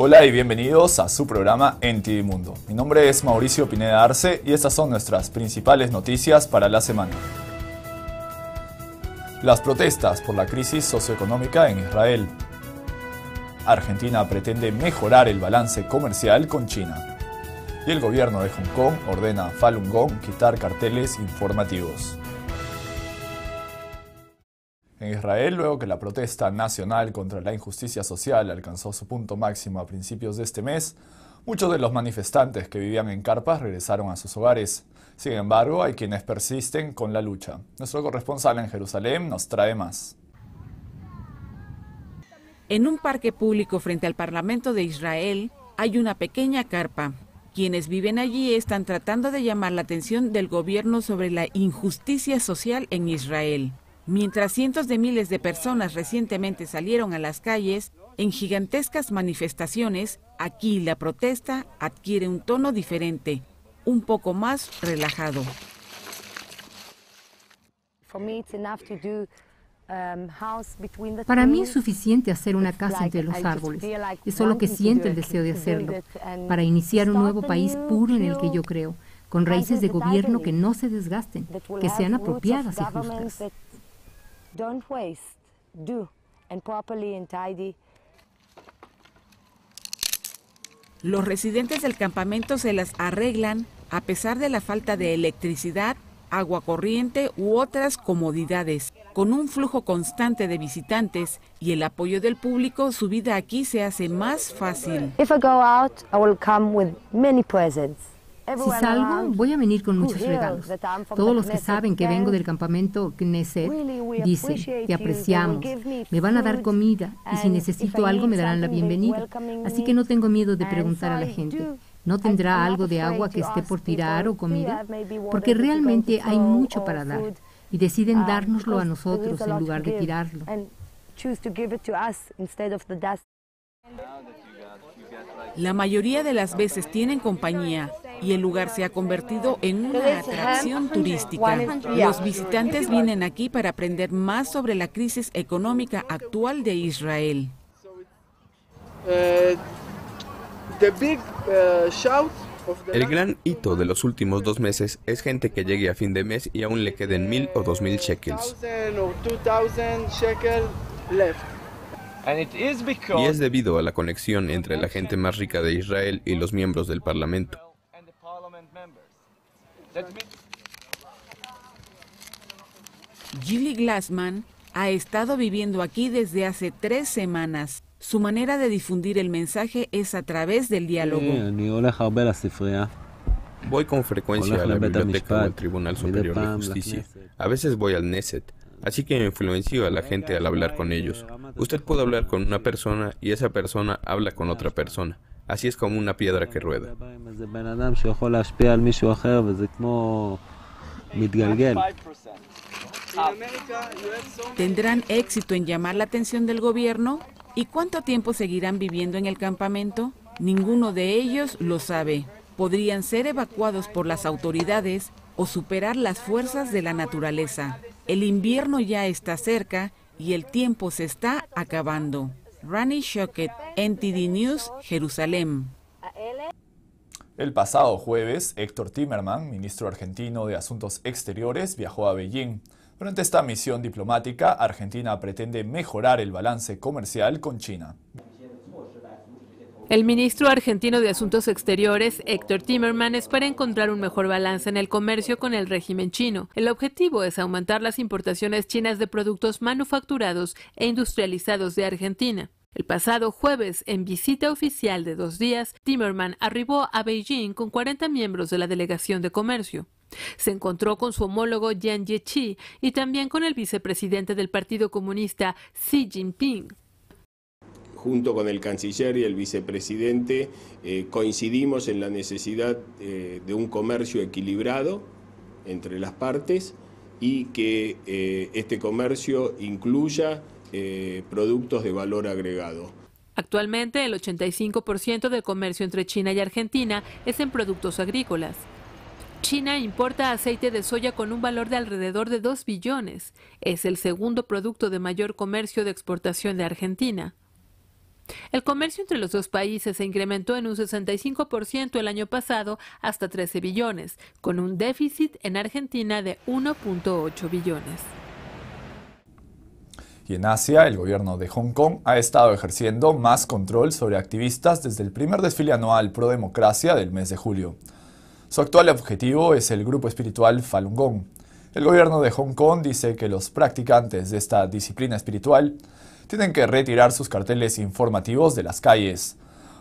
Hola y bienvenidos a su programa NTV Mundo. Mi nombre es Mauricio Pineda Arce y estas son nuestras principales noticias para la semana. Las protestas por la crisis socioeconómica en Israel. Argentina pretende mejorar el balance comercial con China. Y el gobierno de Hong Kong ordena a Falun Gong quitar carteles informativos. En Israel, luego que la protesta nacional contra la injusticia social alcanzó su punto máximo a principios de este mes, muchos de los manifestantes que vivían en carpas regresaron a sus hogares. Sin embargo, hay quienes persisten con la lucha. Nuestro corresponsal en Jerusalén nos trae más. En un parque público frente al Parlamento de Israel hay una pequeña carpa. Quienes viven allí están tratando de llamar la atención del gobierno sobre la injusticia social en Israel. Mientras cientos de miles de personas recientemente salieron a las calles en gigantescas manifestaciones, aquí la protesta adquiere un tono diferente, un poco más relajado. Para mí es suficiente hacer una casa entre los árboles. Es solo que siento el deseo de hacerlo, para iniciar un nuevo país puro en el que yo creo, con raíces de gobierno que no se desgasten, que sean apropiadas y justas. Don't waste, do, and properly and tidy. Los residentes del campamento se las arreglan a pesar de la falta de electricidad, agua corriente u otras comodidades. Con un flujo constante de visitantes y el apoyo del público, su vida aquí se hace más fácil. If I go out, I will come with many presents. Si salgo, voy a venir con muchos regalos. Todos los que saben que vengo del campamento Knesset dicen, te apreciamos, me van a dar comida y si necesito algo me darán la bienvenida. Así que no tengo miedo de preguntar a la gente, ¿no tendrá algo de agua que esté por tirar o comida? Porque realmente hay mucho para dar y deciden dárnoslo a nosotros en lugar de tirarlo. La mayoría de las veces tienen compañía y el lugar se ha convertido en una atracción turística. Los visitantes vienen aquí para aprender más sobre la crisis económica actual de Israel. El gran hito de los últimos 2 meses es gente que llegue a fin de mes y aún le queden 1,000 o 2,000 shekels. Y es debido a la conexión entre la gente más rica de Israel y los miembros del Parlamento. Gilly Glassman ha estado viviendo aquí desde hace 3 semanas. Su manera de difundir el mensaje es a través del diálogo. Voy con frecuencia a la biblioteca o al Tribunal Superior de Justicia. A veces voy al Knesset. Así que influencio a la gente al hablar con ellos. Usted puede hablar con una persona y esa persona habla con otra persona. Así es como una piedra que rueda. ¿Tendrán éxito en llamar la atención del gobierno? ¿Y cuánto tiempo seguirán viviendo en el campamento? Ninguno de ellos lo sabe. Podrían ser evacuados por las autoridades o superar las fuerzas de la naturaleza. El invierno ya está cerca y el tiempo se está acabando. Rani Shoket, NTD News, Jerusalén. El pasado jueves, Héctor Timerman, ministro argentino de Asuntos Exteriores, viajó a Beijing. Durante esta misión diplomática, Argentina pretende mejorar el balance comercial con China. El ministro argentino de Asuntos Exteriores, Héctor Timerman, espera encontrar un mejor balance en el comercio con el régimen chino. El objetivo es aumentar las importaciones chinas de productos manufacturados e industrializados de Argentina. El pasado jueves, en visita oficial de 2 días, Timerman arribó a Beijing con 40 miembros de la delegación de comercio. Se encontró con su homólogo Yang Jiechi y también con el vicepresidente del Partido Comunista, Xi Jinping. Junto con el canciller y el vicepresidente coincidimos en la necesidad de un comercio equilibrado entre las partes y que este comercio incluya productos de valor agregado. Actualmente, el 85% del comercio entre China y Argentina es en productos agrícolas. China importa aceite de soya con un valor de alrededor de 2 billones. Es el segundo producto de mayor comercio de exportación de Argentina. El comercio entre los dos países se incrementó en un 65% el año pasado hasta 13 billones, con un déficit en Argentina de 1.8 billones. Y en Asia, el gobierno de Hong Kong ha estado ejerciendo más control sobre activistas desde el primer desfile anual pro democracia del mes de julio. Su actual objetivo es el grupo espiritual Falun Gong. El gobierno de Hong Kong dice que los practicantes de esta disciplina espiritual tienen que retirar sus carteles informativos de las calles.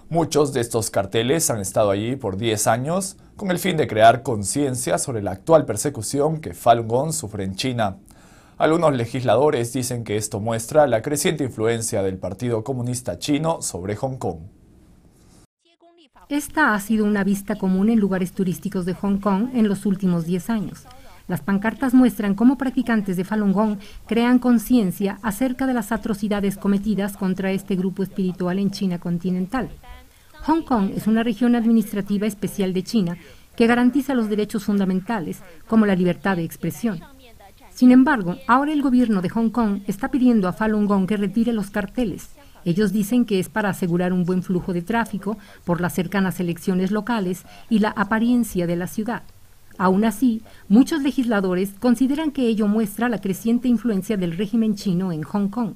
Muchos de estos carteles han estado allí por 10 años con el fin de crear conciencia sobre la actual persecución que Falun Gong sufre en China. Algunos legisladores dicen que esto muestra la creciente influencia del Partido Comunista Chino sobre Hong Kong. Esta ha sido una vista común en lugares turísticos de Hong Kong en los últimos 10 años. Las pancartas muestran cómo practicantes de Falun Gong crean conciencia acerca de las atrocidades cometidas contra este grupo espiritual en China continental. Hong Kong es una región administrativa especial de China que garantiza los derechos fundamentales, como la libertad de expresión. Sin embargo, ahora el gobierno de Hong Kong está pidiendo a Falun Gong que retire los carteles. Ellos dicen que es para asegurar un buen flujo de tráfico por las cercanas elecciones locales y la apariencia de la ciudad. Aún así, muchos legisladores consideran que ello muestra la creciente influencia del régimen chino en Hong Kong.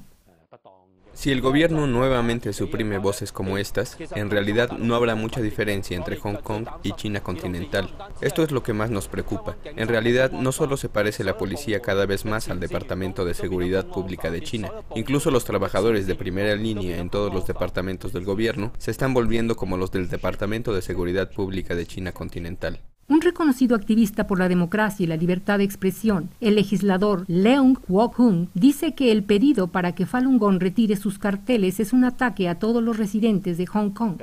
Si el gobierno nuevamente suprime voces como estas, en realidad no habrá mucha diferencia entre Hong Kong y China continental. Esto es lo que más nos preocupa. En realidad, no solo se parece la policía cada vez más al Departamento de Seguridad Pública de China, incluso los trabajadores de primera línea en todos los departamentos del gobierno se están volviendo como los del Departamento de Seguridad Pública de China continental. Un reconocido activista por la democracia y la libertad de expresión, el legislador Leung Wok-hun, dice que el pedido para que Falun Gong retire sus carteles es un ataque a todos los residentes de Hong Kong.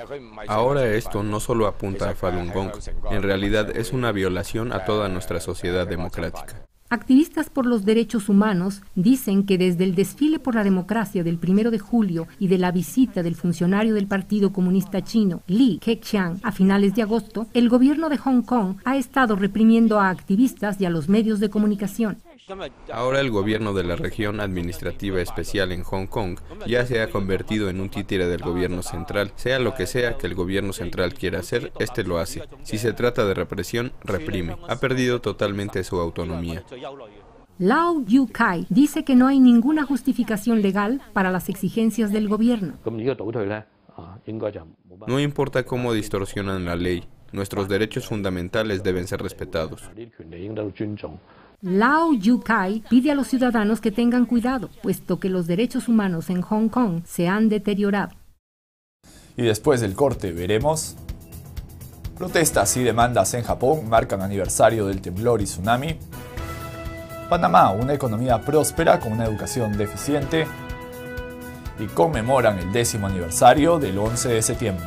Ahora esto no solo apunta a Falun Gong, en realidad es una violación a toda nuestra sociedad democrática. Activistas por los derechos humanos dicen que desde el desfile por la democracia del 1 de julio y de la visita del funcionario del Partido Comunista Chino, Li Keqiang, a finales de agosto, el gobierno de Hong Kong ha estado reprimiendo a activistas y a los medios de comunicación. Ahora el gobierno de la región administrativa especial en Hong Kong ya se ha convertido en un títere del gobierno central. Sea lo que sea que el gobierno central quiera hacer, este lo hace. Si se trata de represión, reprime. Ha perdido totalmente su autonomía. Lau Yu-kai dice que no hay ninguna justificación legal para las exigencias del gobierno. No importa cómo distorsionan la ley, nuestros derechos fundamentales deben ser respetados. Lau Yu-kai pide a los ciudadanos que tengan cuidado, puesto que los derechos humanos en Hong Kong se han deteriorado. Y después del corte veremos: protestas y demandas en Japón marcan aniversario del temblor y tsunami. Panamá, una economía próspera con una educación deficiente. Y conmemoran el 10º aniversario del 11 de septiembre.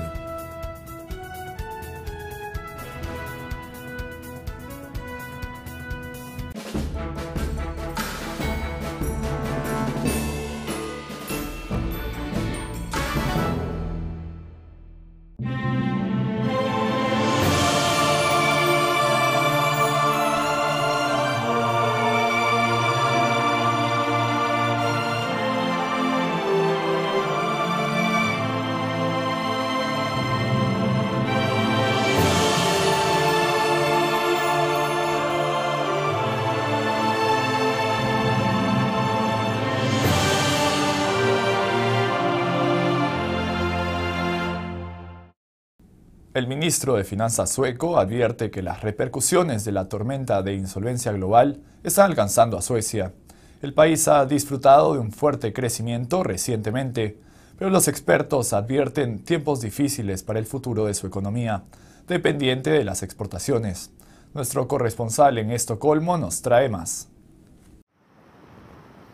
El ministro de Finanzas sueco advierte que las repercusiones de la tormenta de insolvencia global están alcanzando a Suecia. El país ha disfrutado de un fuerte crecimiento recientemente, pero los expertos advierten tiempos difíciles para el futuro de su economía, dependiente de las exportaciones. Nuestro corresponsal en Estocolmo nos trae más.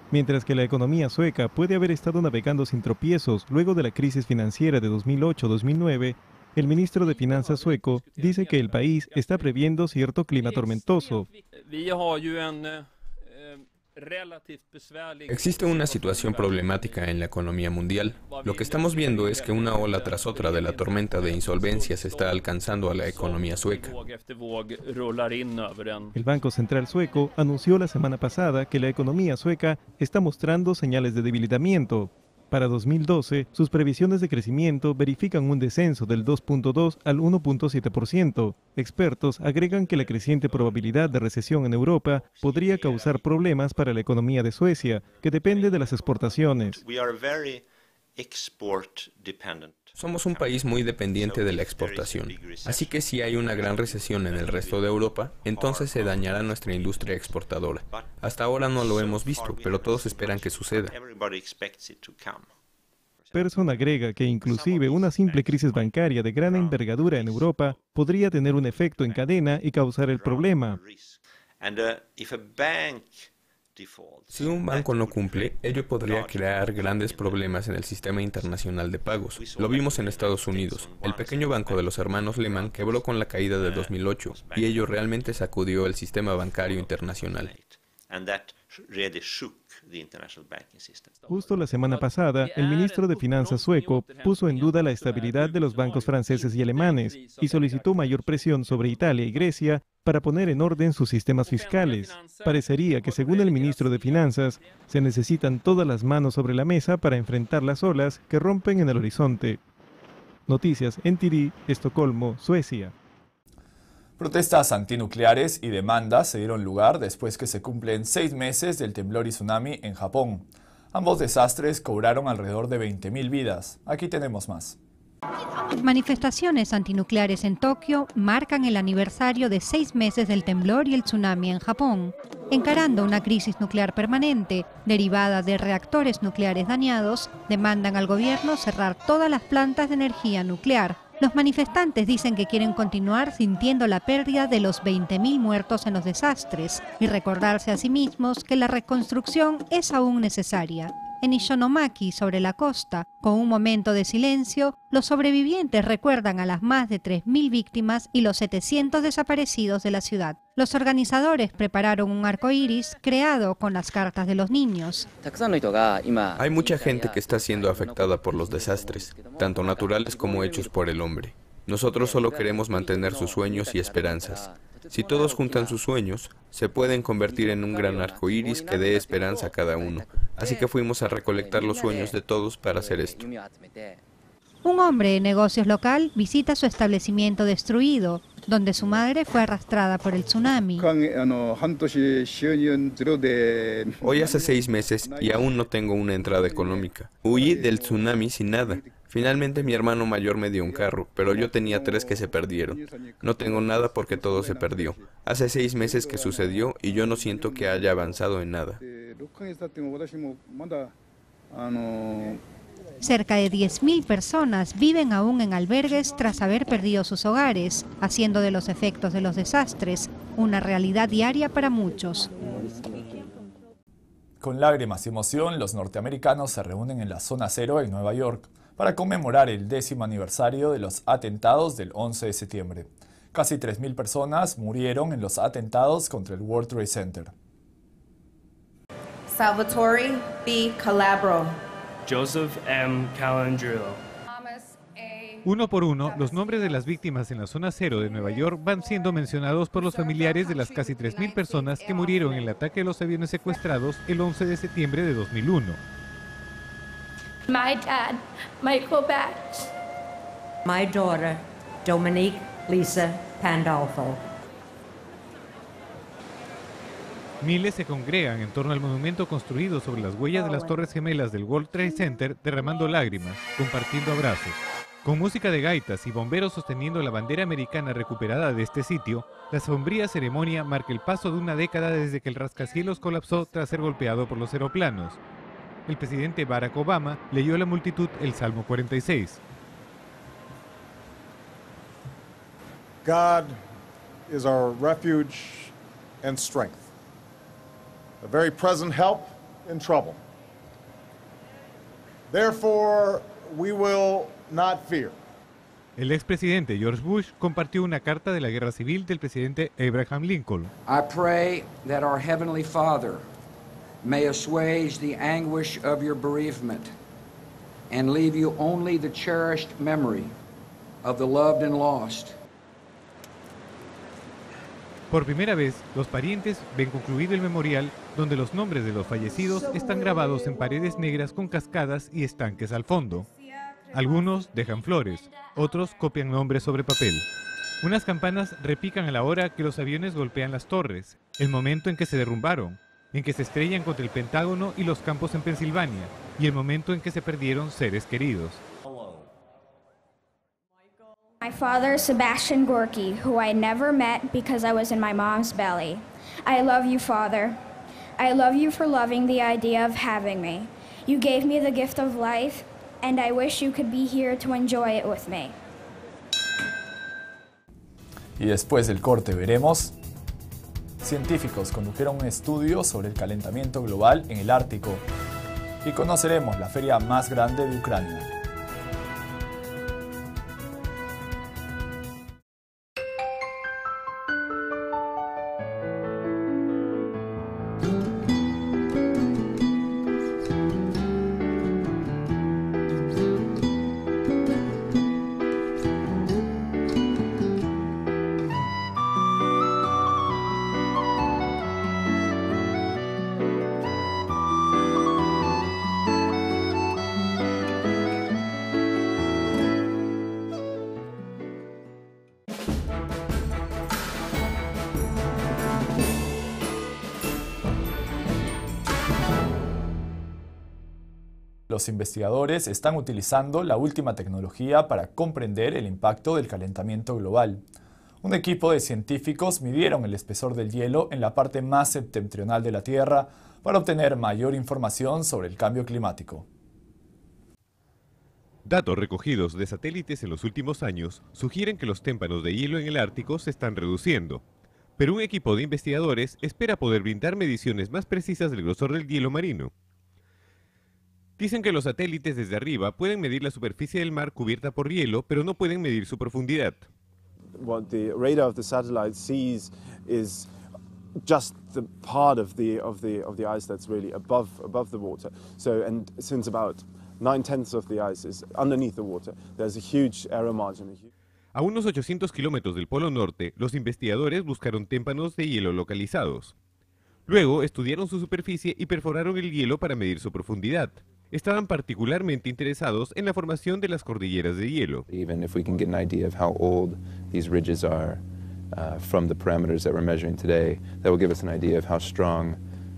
Mientras que la economía sueca puede haber estado navegando sin tropiezos luego de la crisis financiera de 2008-2009, el ministro de Finanzas sueco dice que el país está previendo cierto clima tormentoso. Existe una situación problemática en la economía mundial. Lo que estamos viendo es que una ola tras otra de la tormenta de insolvencias está alcanzando a la economía sueca. El Banco Central sueco anunció la semana pasada que la economía sueca está mostrando señales de debilitamiento. Para 2012, sus previsiones de crecimiento verifican un descenso del 2.2 al 1.7%. Expertos agregan que la creciente probabilidad de recesión en Europa podría causar problemas para la economía de Suecia, que depende de las exportaciones. Somos un país muy dependiente de la exportación, así que si hay una gran recesión en el resto de Europa, entonces se dañará nuestra industria exportadora. Hasta ahora no lo hemos visto, pero todos esperan que suceda. Persson agrega que inclusive una simple crisis bancaria de gran envergadura en Europa podría tener un efecto en cadena y causar el problema. Si un banco no cumple, ello podría crear grandes problemas en el sistema internacional de pagos. Lo vimos en Estados Unidos. El pequeño banco de los hermanos Lehman quebró con la caída de 2008 y ello realmente sacudió el sistema bancario internacional. Justo la semana pasada, el ministro de Finanzas sueco puso en duda la estabilidad de los bancos franceses y alemanes y solicitó mayor presión sobre Italia y Grecia para poner en orden sus sistemas fiscales. Parecería que, según el ministro de Finanzas, se necesitan todas las manos sobre la mesa para enfrentar las olas que rompen en el horizonte. Noticias NTD, Estocolmo, Suecia. Protestas antinucleares y demandas se dieron lugar después que se cumplen 6 meses del temblor y tsunami en Japón. Ambos desastres cobraron alrededor de 20.000 vidas. Aquí tenemos más. Manifestaciones antinucleares en Tokio marcan el aniversario de 6 meses del temblor y el tsunami en Japón. Encarando una crisis nuclear permanente derivada de reactores nucleares dañados, demandan al gobierno cerrar todas las plantas de energía nuclear. Los manifestantes dicen que quieren continuar sintiendo la pérdida de los 20.000 muertos en los desastres y recordarse a sí mismos que la reconstrucción es aún necesaria. En Ishinomaki, sobre la costa, con un momento de silencio, los sobrevivientes recuerdan a las más de 3.000 víctimas y los 700 desaparecidos de la ciudad. Los organizadores prepararon un arco iris creado con las cartas de los niños. Hay mucha gente que está siendo afectada por los desastres, tanto naturales como hechos por el hombre. Nosotros solo queremos mantener sus sueños y esperanzas. Si todos juntan sus sueños, se pueden convertir en un gran arco iris que dé esperanza a cada uno. Así que fuimos a recolectar los sueños de todos para hacer esto. Un hombre de negocios local visita su establecimiento destruido, donde su madre fue arrastrada por el tsunami. Hoy hace 6 meses y aún no tengo una entrada económica. Huí del tsunami sin nada. Finalmente mi hermano mayor me dio un carro, pero yo tenía 3 que se perdieron. No tengo nada porque todo se perdió. Hace 6 meses que sucedió y yo no siento que haya avanzado en nada. Cerca de 10.000 personas viven aún en albergues tras haber perdido sus hogares, haciendo de los efectos de los desastres una realidad diaria para muchos. Con lágrimas y emoción, los norteamericanos se reúnen en la Zona Cero en Nueva York para conmemorar el 10º aniversario de los atentados del 11 de septiembre. Casi 3.000 personas murieron en los atentados contra el World Trade Center. Salvatore B. Calabro. Joseph M. Calandrillo. Uno por uno, los nombres de las víctimas en la Zona Cero de Nueva York van siendo mencionados por los familiares de las casi 3.000 personas que murieron en el ataque de los aviones secuestrados el 11 de septiembre de 2001. My dad, Michael Batch. My daughter, Dominique Lisa Pandolfo. Miles se congregan en torno al monumento construido sobre las huellas de las Torres Gemelas del World Trade Center, derramando lágrimas, compartiendo abrazos. Con música de gaitas y bomberos sosteniendo la bandera americana recuperada de este sitio, la sombría ceremonia marca el paso de una década desde que el rascacielos colapsó tras ser golpeado por los aeroplanos. El presidente Barack Obama leyó a la multitud el Salmo 46. God is our refuge and strength, a very present help in trouble. Therefore, we will not fear. El expresidente George Bush compartió una carta de la guerra civil del presidente Abraham Lincoln. I pray that our Heavenly Father may assuage the anguish of your bereavement and leave you only the cherished memory of the loved and lost. Por primera vez, los parientes ven concluido el memorial donde los nombres de los fallecidos están grabados en paredes negras con cascadas y estanques al fondo. Algunos dejan flores, otros copian nombres sobre papel. Unas campanas repican a la hora que los aviones golpean las torres, el momento en que se derrumbaron, en que se estrellan contra el Pentágono y los campos en Pensilvania, y el momento en que se perdieron seres queridos. My father, Sebastian Gorky, who I never met because I was in my mom's belly. I love you, Father. I love you for loving the idea of having me. You gave me the gift of life, and I wish you could be here to enjoy it with me. Y después del corte veremos: científicos condujeron un estudio sobre el calentamiento global en el Ártico y conoceremos la feria más grande de Ucrania. Los investigadores están utilizando la última tecnología para comprender el impacto del calentamiento global. Un equipo de científicos midieron el espesor del hielo en la parte más septentrional de la Tierra para obtener mayor información sobre el cambio climático. Datos recogidos de satélites en los últimos años sugieren que los témpanos de hielo en el Ártico se están reduciendo, pero un equipo de investigadores espera poder brindar mediciones más precisas del grosor del hielo marino. Dicen que los satélites desde arriba pueden medir la superficie del mar cubierta por hielo, pero no pueden medir su profundidad. What the radar of the satellite sees is just the part of the ice that's really above the water. So, and since about 9/10 of the ice is underneath the water, there's a huge error margin. A unos 800 kilómetros del Polo Norte, los investigadores buscaron témpanos de hielo localizados. Luego estudiaron su superficie y perforaron el hielo para medir su profundidad. Estaban particularmente interesados en la formación de las cordilleras de hielo. Even if we can get an idea of how old these ridges are from the parameters that we're measuring today, that will give us an idea of how strong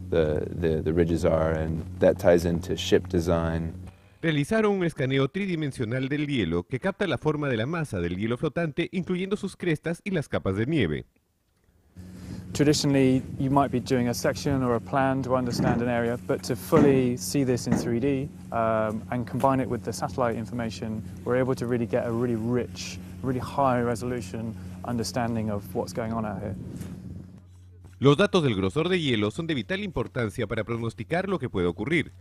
the ridges are, and that ties into ship design. Realizaron un escaneo tridimensional del hielo que capta la forma de la masa del hielo flotante, incluyendo sus crestas y las capas de nieve. Traditionally, you might be doing a section or a plan to understand an area, but to fully see this in 3D and combine it with the satellite information, we're able to really get a really rich, really high resolution understanding of what's going on out here. Los datos del grosor de hielo son de vital importancia para pronosticar lo que puede ocurrir.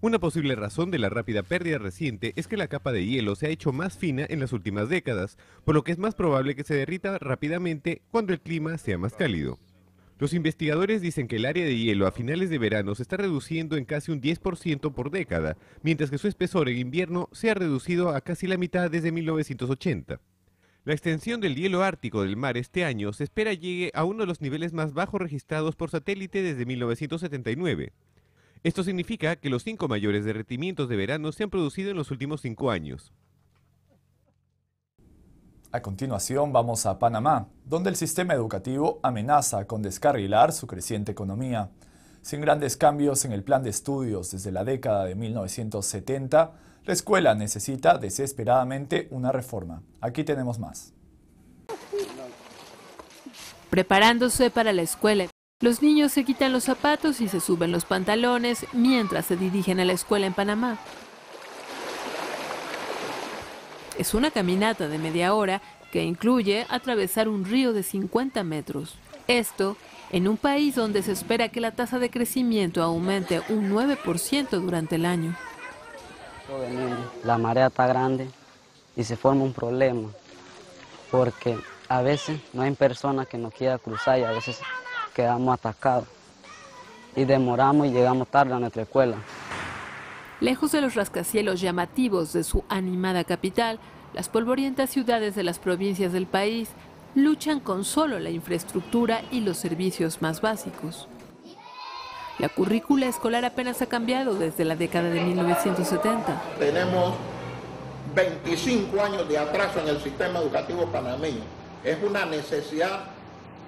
Una posible razón de la rápida pérdida reciente es que la capa de hielo se ha hecho más fina en las últimas décadas, por lo que es más probable que se derrita rápidamente cuando el clima sea más cálido. Los investigadores dicen que el área de hielo a finales de verano se está reduciendo en casi un 10% por década, mientras que su espesor en invierno se ha reducido a casi la mitad desde 1980. La extensión del hielo ártico del mar este año se espera llegue a uno de los niveles más bajos registrados por satélite desde 1979. Esto significa que los 5 mayores derretimientos de verano se han producido en los últimos 5 años. A continuación vamos a Panamá, donde el sistema educativo amenaza con descarrilar su creciente economía. Sin grandes cambios en el plan de estudios desde la década de 1970, la escuela necesita desesperadamente una reforma. Aquí tenemos más. Preparándose para la escuela, los niños se quitan los zapatos y se suben los pantalones mientras se dirigen a la escuela en Panamá. Es una caminata de media hora que incluye atravesar un río de 50 metros. Esto en un país donde se espera que la tasa de crecimiento aumente un 9% durante el año. La marea está grande y se forma un problema porque a veces no hay personas que nos quieran cruzar y a veces quedamos atascados y demoramos y llegamos tarde a nuestra escuela. Lejos de los rascacielos llamativos de su animada capital, las polvorientas ciudades de las provincias del país, luchan con solo la infraestructura y los servicios más básicos. La currícula escolar apenas ha cambiado desde la década de 1970. Tenemos 25 años de atraso en el sistema educativo panameño. Es una necesidad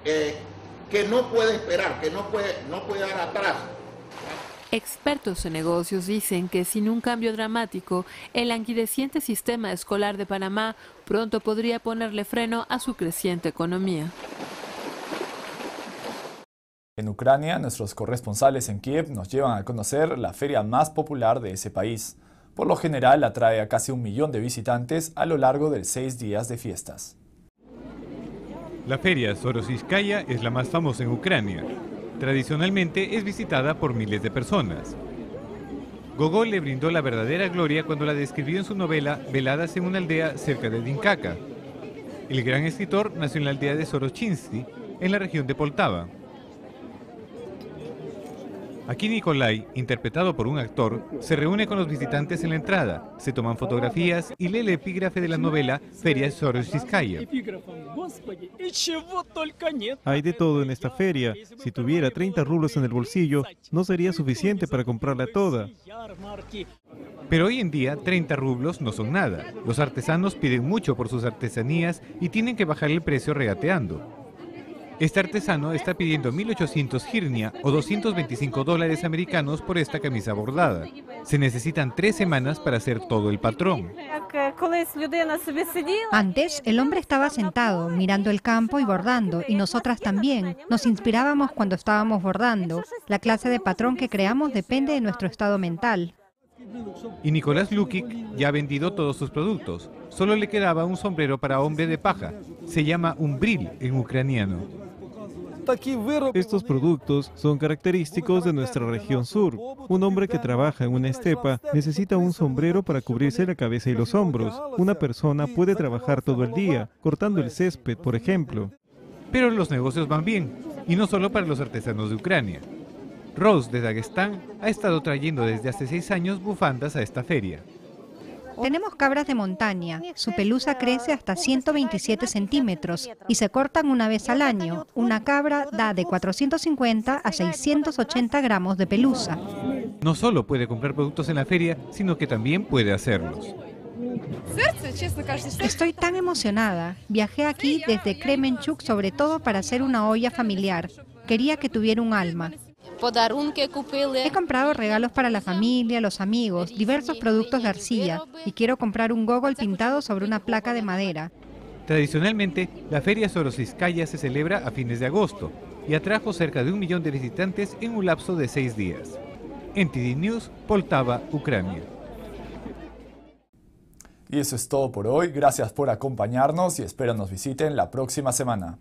que no puede esperar, que no puede dar atrás. Expertos en negocios dicen que sin un cambio dramático, el languideciente sistema escolar de Panamá pronto podría ponerle freno a su creciente economía. En Ucrania, nuestros corresponsales en Kiev nos llevan a conocer la feria más popular de ese país. Por lo general, atrae a casi 1 millón de visitantes a lo largo de 6 días de fiestas. La feria Sorosiskaya es la más famosa en Ucrania. Tradicionalmente es visitada por miles de personas. Gogol le brindó la verdadera gloria cuando la describió en su novela Veladas en una aldea cerca de Dinkaka. El gran escritor nació en la aldea de Sorochinsky, en la región de Poltava. Aquí Nikolai, interpretado por un actor, se reúne con los visitantes en la entrada, se toman fotografías y lee el epígrafe de la novela Feria Sorosiskaya. Hay de todo en esta feria. Si tuviera 30 rublos en el bolsillo, no sería suficiente para comprarla toda. Pero hoy en día 30 rublos no son nada. Los artesanos piden mucho por sus artesanías y tienen que bajar el precio regateando. Este artesano está pidiendo 1.800 hryvnia o $225 americanos por esta camisa bordada. Se necesitan 3 semanas para hacer todo el patrón. Antes, el hombre estaba sentado, mirando el campo y bordando, y nosotras también. Nos inspirábamos cuando estábamos bordando. La clase de patrón que creamos depende de nuestro estado mental. Y Nicolás Lukic ya ha vendido todos sus productos. Solo le quedaba un sombrero para hombre de paja. Se llama un bril en ucraniano. Estos productos son característicos de nuestra región sur. Un hombre que trabaja en una estepa necesita un sombrero para cubrirse la cabeza y los hombros. Una persona puede trabajar todo el día, cortando el césped, por ejemplo. Pero los negocios van bien, y no solo para los artesanos de Ucrania. Rose de Dagestán ha estado trayendo desde hace 6 años bufandas a esta feria. Tenemos cabras de montaña. Su pelusa crece hasta 127 centímetros y se cortan una vez al año. Una cabra da de 450 a 680 gramos de pelusa. No solo puede comprar productos en la feria, sino que también puede hacerlos. Estoy tan emocionada. Viajé aquí desde Kremenchuk sobre todo para hacer una olla familiar. Quería que tuviera un alma. He comprado regalos para la familia, los amigos, diversos productos de arcilla y quiero comprar un gogol pintado sobre una placa de madera. Tradicionalmente, la feria Sorosiskaya se celebra a fines de agosto y atrajo cerca de 1 millón de visitantes en un lapso de 6 días. NTD News, Poltava, Ucrania. Y eso es todo por hoy. Gracias por acompañarnos y espero nos visiten la próxima semana.